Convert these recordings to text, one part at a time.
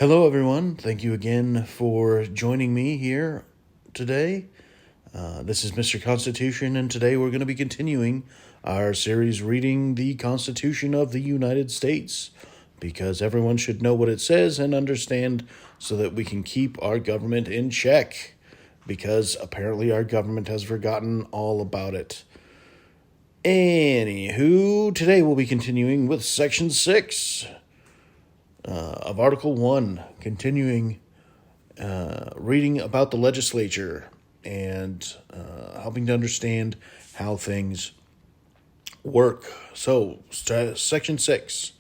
Hello, everyone. Thank you again for joining me here today. This is Mr. Constitution, and today we're going to be continuing our series reading the Constitution of the United States because everyone should know what it says and understand so that we can keep our government in check because apparently our government has forgotten all about it. Anywho, today we'll be continuing with Section 6. Of Article 1, continuing reading about the legislature and helping to understand how things work. So, Section 6.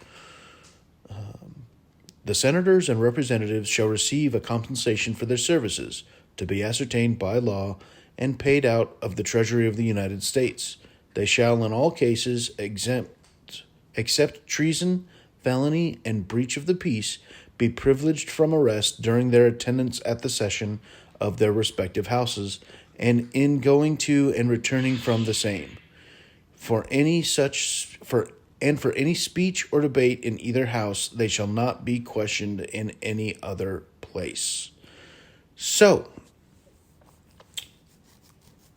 The senators and representatives shall receive a compensation for their services to be ascertained by law and paid out of the Treasury of the United States. They shall in all cases except treason, felony, and breach of the peace, be privileged from arrest during their attendance at the session of their respective houses, and in going to and returning from the same. For any speech or debate in either house, they shall not be questioned in any other place. So,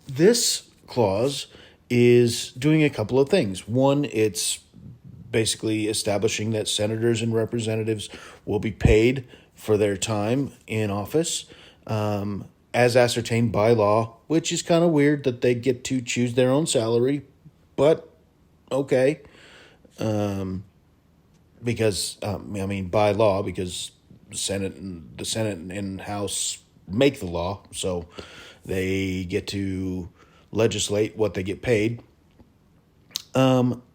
this clause is doing a couple of things. One, it's basically establishing that senators and representatives will be paid for their time in office as ascertained by law, which is kind of weird that they get to choose their own salary, but okay. Because, by law, because the Senate and House make the law, so they get to legislate what they get paid.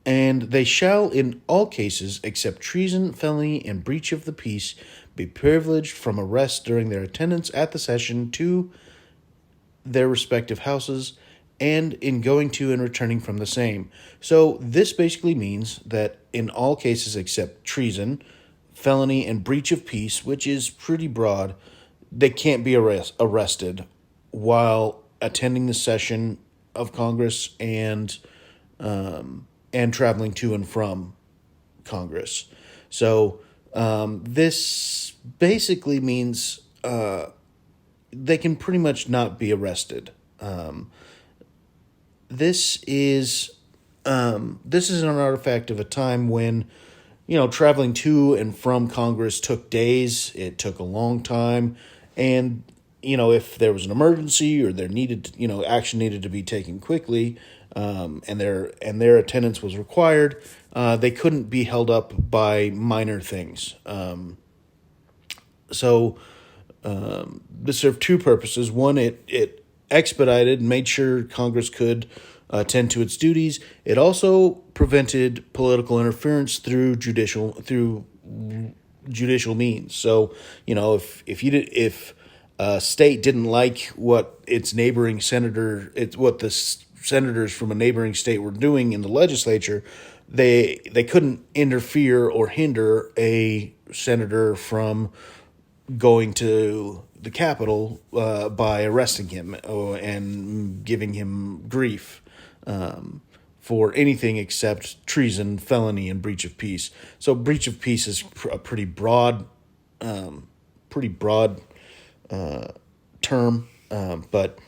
And they shall, in all cases, except treason, felony, and breach of the peace, be privileged from arrest during their attendance at the session to their respective houses, and in going to and returning from the same. So this basically means that in all cases except treason, felony, and breach of peace, which is pretty broad, they can't be arrested while attending the session of Congress and traveling to and from Congress. So this basically means they can pretty much not be arrested. This is an artifact of a time when, traveling to and from Congress took days. It took a long time, and if there was an emergency or action needed to be taken quickly, and their attendance was required, they couldn't be held up by minor things. So this served two purposes. One, it expedited and made sure Congress could attend to its duties. It also prevented political interference through judicial means. So, if a state didn't like what its neighboring what the senators from a neighboring state were doing in the legislature, they couldn't interfere or hinder a senator from going to the Capitol by arresting him and giving him grief for anything except treason, felony, and breach of peace. So breach of peace is a pretty broad term, but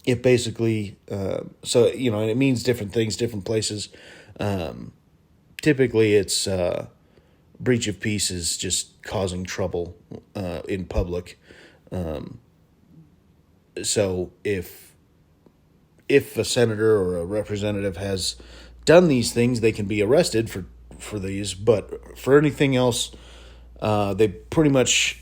it basically, and it means different things, different places. Typically, it's breach of peace is just causing trouble in public. So if a senator or a representative has done these things, they can be arrested for these. But for anything else, they pretty much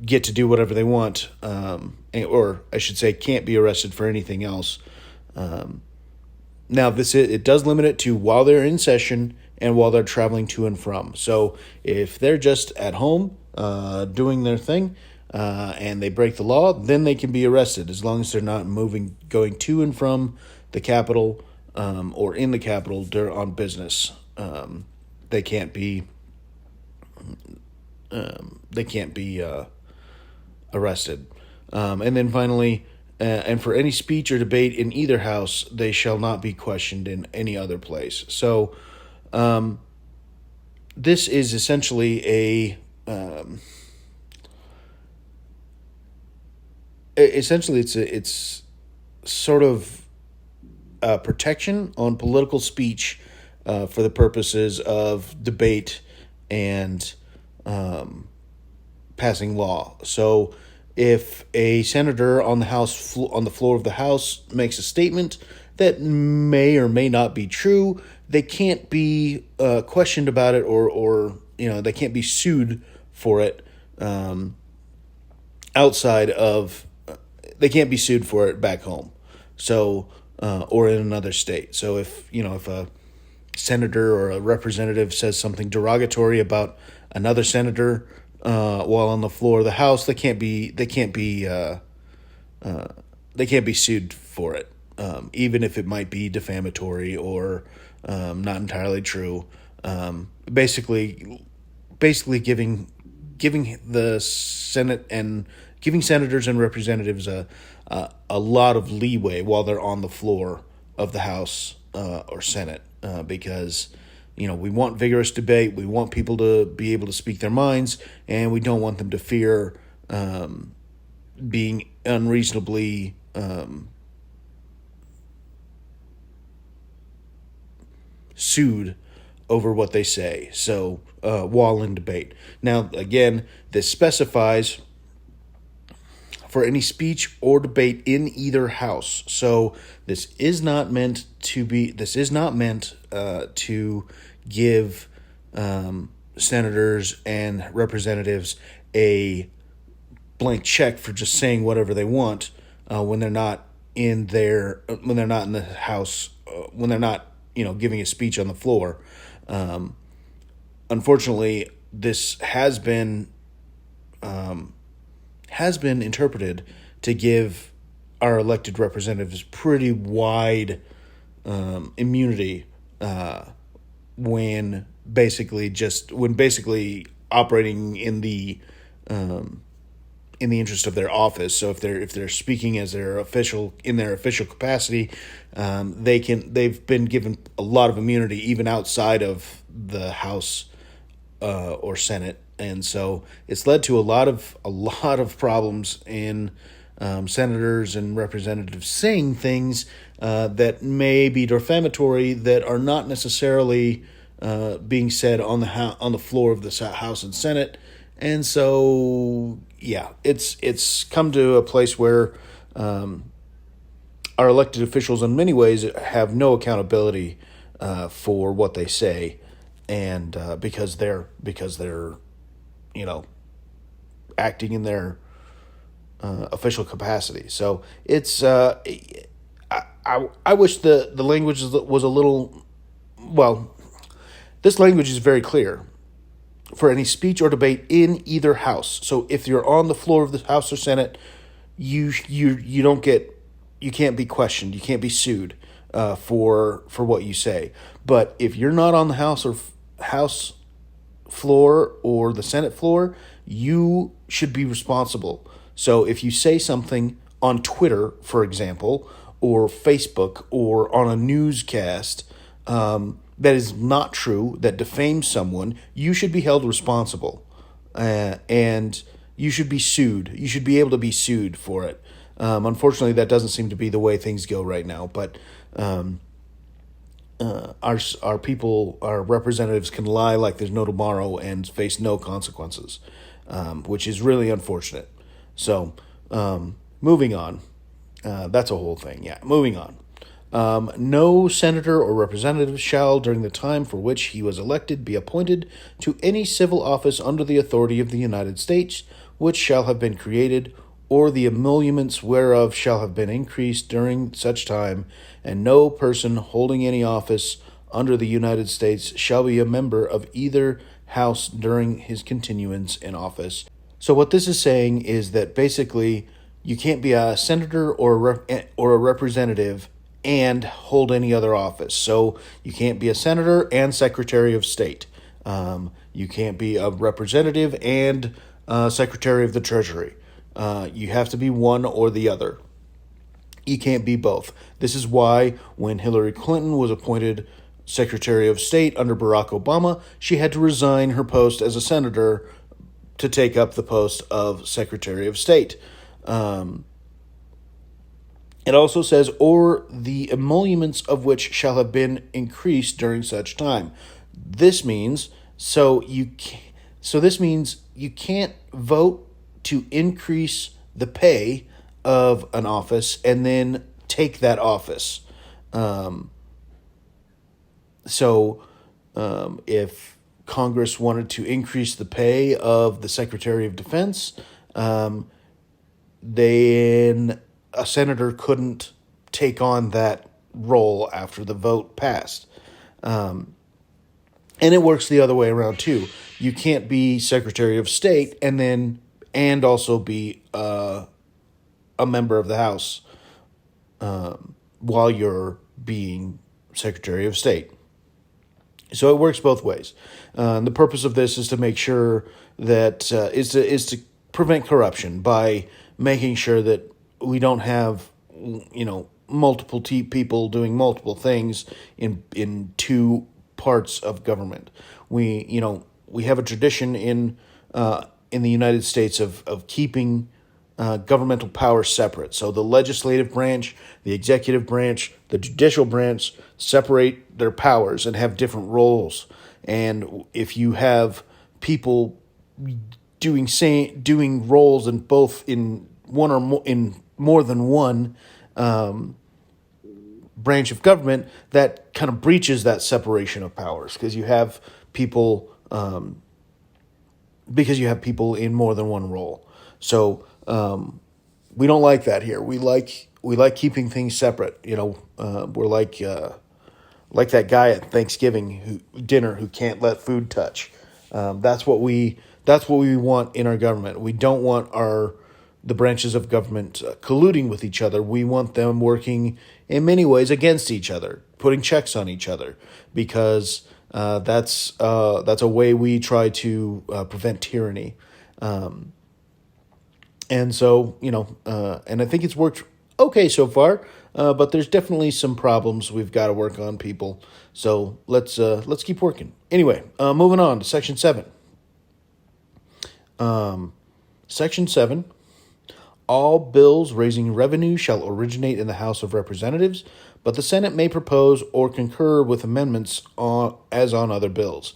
get to do whatever they want, or I should say can't be arrested for anything else. Now, it does limit it to while they're in session and while they're traveling to and from. So if they're just at home doing their thing and they break the law, then they can be arrested as long as they're not going to and from the Capitol or in the Capitol on business. They can't be arrested. And then finally, and for any speech or debate in either house, they shall not be questioned in any other place. So this is essentially essentially it's sort of protection on political speech for the purposes of debate and passing law. So if a senator on on the floor of the House makes a statement that may or may not be true, they can't be questioned about it, or they can't be sued for it outside of they can't be sued for it back home. So or in another state. So if a senator or a representative says something derogatory about another senator while on the floor of the House, they can't be sued for it, even if it might be defamatory or not entirely true. Basically, giving the Senate and giving senators and representatives a lot of leeway while they're on the floor of the House or Senate, because we want vigorous debate. We want people to be able to speak their minds, and we don't want them to fear being unreasonably sued over what they say. So while in debate. Now, again, this specifies for any speech or debate in either house. So this is not meant to give senators and representatives a blank check for just saying whatever they want when they're not in the House, when they're not giving a speech on the floor. Unfortunately, this has been interpreted to give our elected representatives pretty wide immunity when basically operating in the interest of their office. So if they're speaking as their official capacity, they've been given a lot of immunity even outside of the House or Senate. And so it's led to a lot of problems in senators and representatives saying things that may be defamatory that are not necessarily being said on the floor of the House and Senate. And so it's come to a place where our elected officials in many ways have no accountability for what they say, and because they're acting in their official capacity. So it's I wish the language was a little, well, this language is very clear for any speech or debate in either house. So if you're on the floor of the House or Senate, you can't be questioned, you can't be sued for what you say. But if you're not on the House floor or the Senate floor, you should be responsible. So if you say something on Twitter, for example, or Facebook, or on a newscast that is not true, that defames someone, you should be held responsible, and you should be sued. You should be able to be sued for it. Unfortunately, that doesn't seem to be the way things go right now. But our people, our representatives, can lie like there's no tomorrow and face no consequences, which is really unfortunate. So, moving on. That's a whole thing. Yeah, moving on. No senator or representative shall, during the time for which he was elected, be appointed to any civil office under the authority of the United States, which shall have been created, or the emoluments whereof shall have been increased during such time, and no person holding any office under the United States shall be a member of either house during his continuance in office. So what this is saying is that basically you can't be a senator or a representative and hold any other office. So you can't be a senator and Secretary of State. You can't be a representative and Secretary of the Treasury. You have to be one or the other. You can't be both. This is why when Hillary Clinton was appointed Secretary of State under Barack Obama, she had to resign her post as a senator to take up the post of Secretary of State. It also says, or the emoluments of which shall have been increased during such time. This means this means you can't vote to increase the pay of an office and then take that office. If Congress wanted to increase the pay of the Secretary of Defense, then a senator couldn't take on that role after the vote passed. And it works the other way around too. You can't be Secretary of State and also be a member of the House while you're being Secretary of State. So it works both ways. The purpose of this is to make sure that is to prevent corruption by making sure that we don't have multiple people doing multiple things in two parts of government. We have a tradition in the United States of keeping governmental power separate. So the legislative branch, the executive branch, the judicial branch separate their powers and have different roles. And if you have people doing roles in one or more in more than one branch of government, that kind of breaches that separation of powers because you have people in more than one role. So we don't like that here. We like keeping things separate. We're like that guy at Thanksgiving dinner who can't let food touch. That's what we want in our government. We don't want the branches of government colluding with each other. We want them working in many ways against each other, putting checks on each other, because that's a way we try to prevent tyranny. And so, and I think it's worked okay so far, but there's definitely some problems we've got to work on, people. So let's keep working. Anyway, moving on to Section 7. Section 7. All bills raising revenue shall originate in the House of Representatives, but the Senate may propose or concur with amendments as on other bills.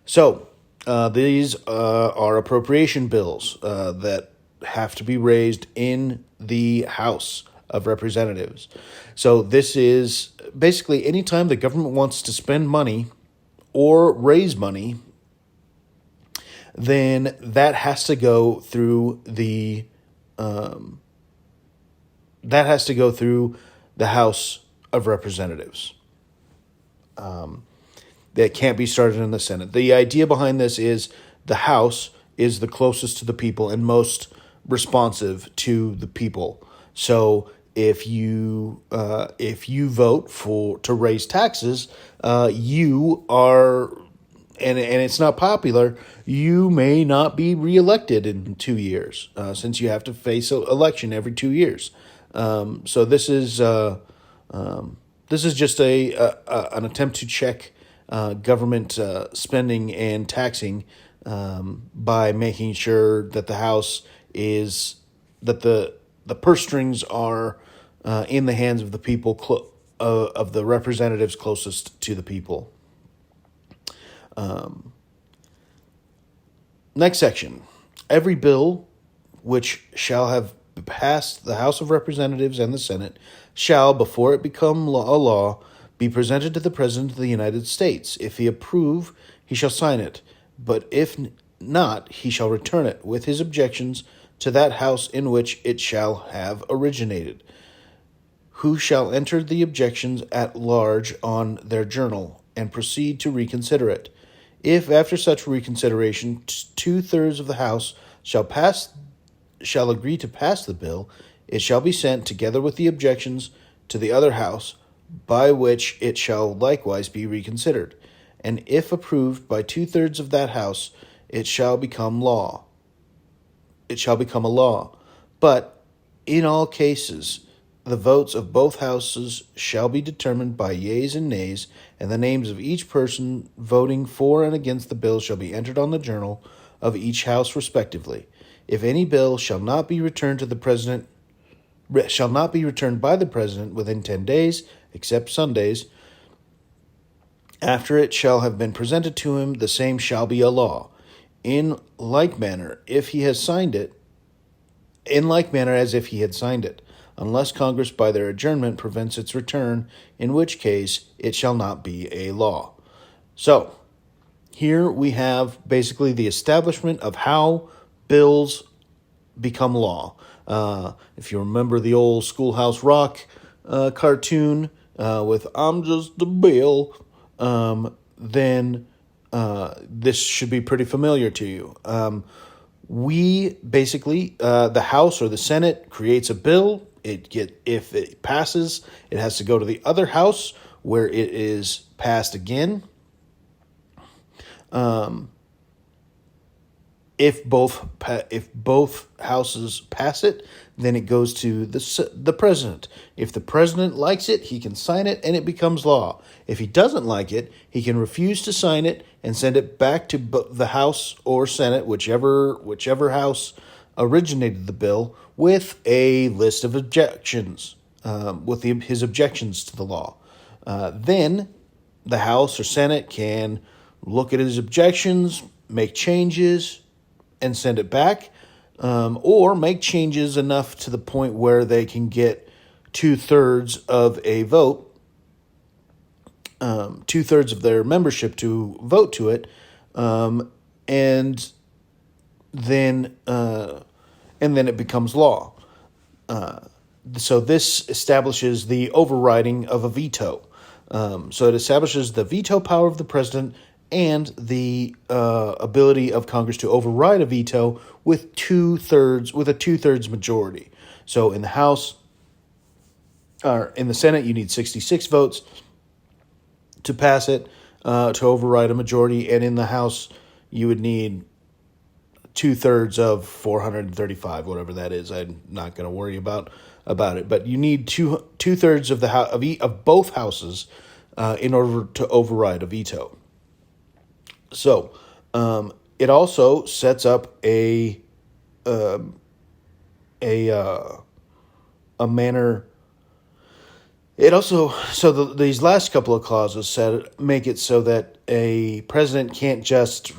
So these are appropriation bills that have to be raised in the House of Representatives. So this is basically anytime the government wants to spend money or raise money, then that has to go through the House of Representatives. That can't be started in the Senate. The idea behind this is the House is the closest to the people and most responsive to the people. So if you vote to raise taxes, you are, and it's not popular, you may not be reelected in 2 years, since you have to face an election every 2 years. So this is just an attempt to check government spending and taxing by making sure that the House that the purse strings are in the hands of the people, of the representatives closest to the people. Next section. Every bill which shall have passed the House of Representatives and the Senate shall, before it become a law, be presented to the President of the United States. If he approve, he shall sign it, but if not, he shall return it with his objections to that House in which it shall have originated, who shall enter the objections at large on their journal, and proceed to reconsider it. If, after such reconsideration, 2/3 of the House shall agree to pass the bill, it shall be sent, together with the objections, to the other House, by which it shall likewise be reconsidered. And if approved by 2/3 of that House, it shall become law. It shall become a law. But in all cases, the votes of both houses shall be determined by yeas and nays, and the names of each person voting for and against the bill shall be entered on the journal of each house respectively. If any bill shall not be returned by the president within 10 days, except Sundays, after it shall have been presented to him, the same shall be a law. In like manner, as if he had signed it, unless Congress by their adjournment prevents its return, in which case it shall not be a law. So, here we have basically the establishment of how bills become law. If you remember the old Schoolhouse Rock cartoon with "I'm just a bill," then this should be pretty familiar to you. We basically, the House or the Senate creates a bill. If it passes, it has to go to the other house where it is passed again. If both houses pass it, then it goes to the president. If the president likes it, he can sign it and it becomes law. If he doesn't like it, he can refuse to sign it and send it back to the House or Senate, whichever house originated the bill, with a list of objections, with his objections to the law. Then the House or Senate can look at his objections, make changes, and send it back, or make changes enough to the point where they can get 2/3 of a vote, 2/3 of their membership to vote to it, and then it becomes law. So this establishes the overriding of a veto. So it establishes the veto power of the president and the ability of Congress to override a veto with a 2/3 majority. So in the House, or in the Senate, you need 66 votes to pass it, to override a majority, and in the House, you would need 2/3 of 435, whatever that is. I'm not going to worry about it, but you need 2/3 of of both houses in order to override a veto. So, it also sets up a manner. It also these last couple of clauses make it so that a president can't just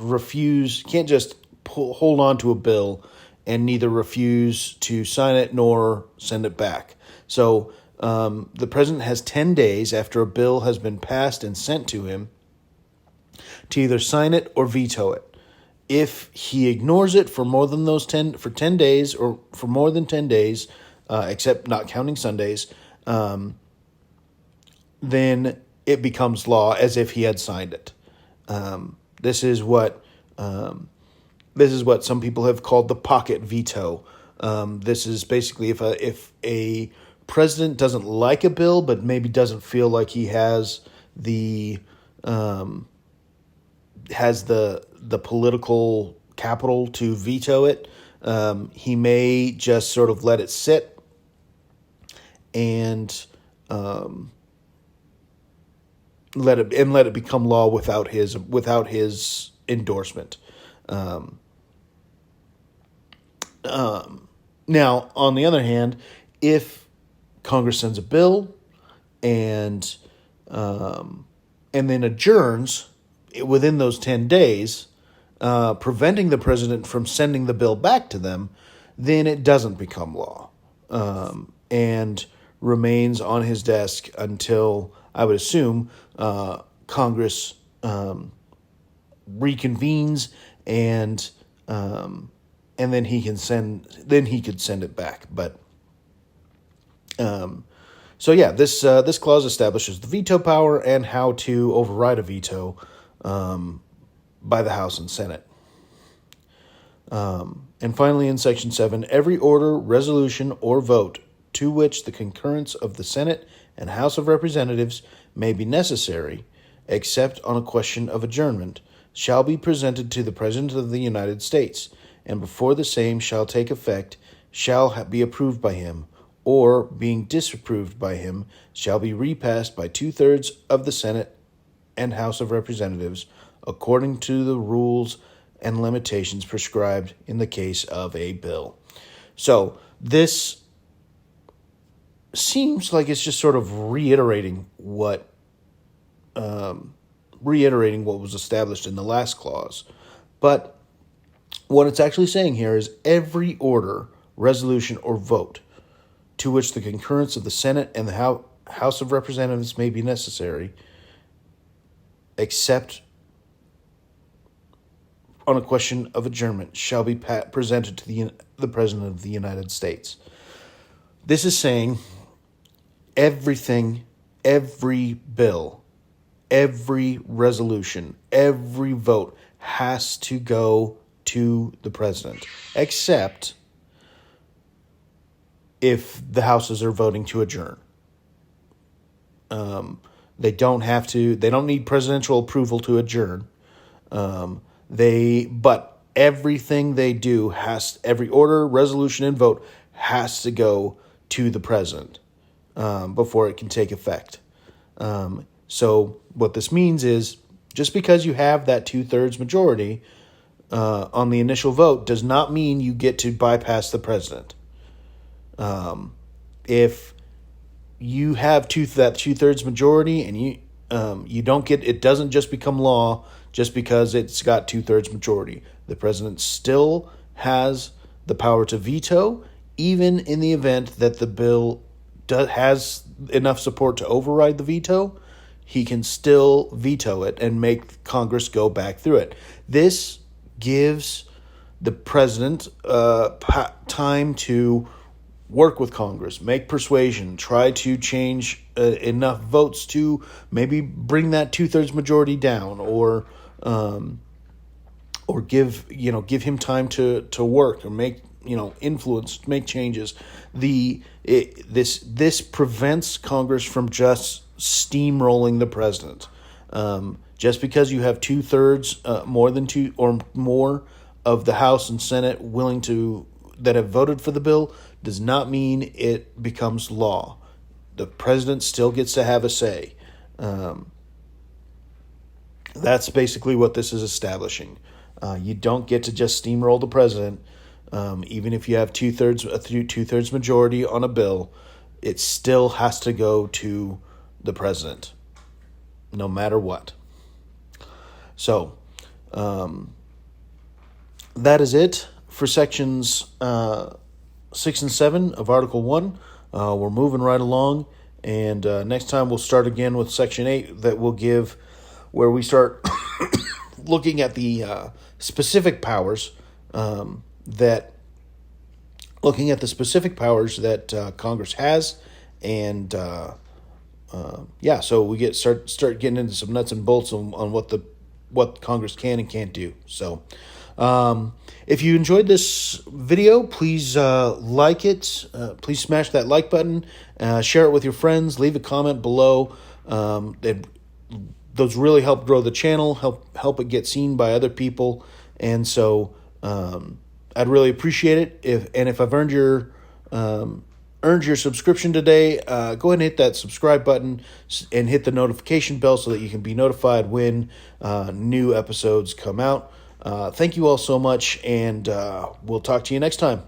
hold on to a bill and neither refuse to sign it nor send it back. So the president has 10 days after a bill has been passed and sent to him to either sign it or veto it. If he ignores it for more than 10 days, or for more than 10 days, except not counting Sundays, then it becomes law as if he had signed it. This is what some people have called the pocket veto. This is basically if a president doesn't like a bill, but maybe doesn't feel like he has the political capital to veto it, he may just sort of let it sit and let it become law without his endorsement. Now, on the other hand, if Congress sends a bill and then adjourns within those 10 days, preventing the president from sending the bill back to them, then it doesn't become law, and remains on his desk until, I would assume, Congress reconvenes and then he could send it back. But this clause establishes the veto power and how to override a veto by the House and Senate. And finally, in Section 7, every order, resolution, or vote to which the concurrence of the Senate and House of Representatives may be necessary, except on a question of adjournment, shall be presented to the President of the United States, and before the same shall take effect, shall be approved by him, or, being disapproved by him, shall be repassed by 2/3 of the Senate and House of Representatives, according to the rules and limitations prescribed in the case of a bill. So this seems like it's just sort of reiterating what was established in the last clause. But what it's actually saying here is every order, resolution, or vote to which the concurrence of the Senate and the House of Representatives may be necessary, except on a question of adjournment, shall be presented to the President of the United States. This is saying everything, every bill, every resolution, every vote has to go to the President, except if the houses are voting to adjourn. They don't need presidential approval to adjourn. But everything they do every order, resolution, and vote has to go to the President before it can take effect. So what this means is just because you have that 2/3 majority on the initial vote does not mean you get to bypass the President. If you have that 2/3 majority and you don't get, it doesn't just become law just because it's got 2/3 majority. The President still has the power to veto, even in the event that the bill has enough support to override the veto. He can still veto it and make Congress go back through it. This gives the President time to work with Congress, make persuasion, try to change enough votes to maybe bring that 2/3 majority down, or give him time to work or make influence, make changes. This prevents Congress from just steamrolling the President. Just because you have 2/3, more than two or more of the House and Senate that have voted for the bill, does not mean it becomes law. The President still gets to have a say. That's basically what this is establishing. You don't get to just steamroll the President. Even if you have 2/3 majority on a bill, it still has to go to the President, no matter what. So, that is it for sections 6 and 7 of Article 1. We're moving right along, and next time we'll start again with Section 8, where we start looking at the specific powers that Congress has, and so we start getting into some nuts and bolts on what Congress can and can't do. So, if you enjoyed this video, please like it. Please smash that like button. Share it with your friends. Leave a comment below. Those really help grow the channel, help it get seen by other people, and so I'd really appreciate it. If I've earned your subscription today, go ahead and hit that subscribe button and hit the notification bell so that you can be notified when new episodes come out. Thank you all so much, and we'll talk to you next time.